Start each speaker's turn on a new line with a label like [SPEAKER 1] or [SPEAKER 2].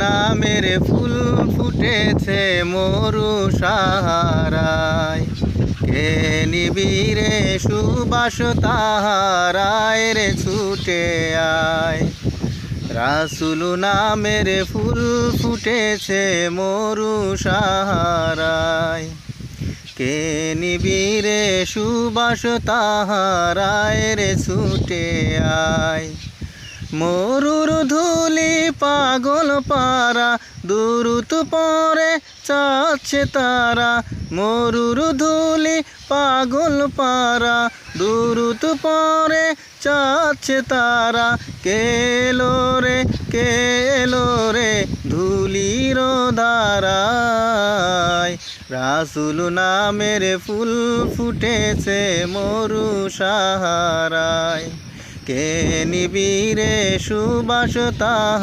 [SPEAKER 1] নামের ফুল ফুটেছে মরু সাহারায়, কে নিবিরে সুবাস তাহারায় রে ছুটে আয়। রাসূল নামের ফুল ফুটেছে মরু সাহারায়, কে নিবিরে সুবাস তাহারায় রে ছুটে আয়। মরুর ধুলি পাগল পারা দুরুত পরে চাচ্ছে তারা, মরুর ধুলি পাগল পারা দুরুত পরে চাচ্ছে তারা। কেলো রে ধুলির ধারায়, রাসূল নামের ফুল ফুটেছে মরু সাহারায়, কে নিবিরে সুবাস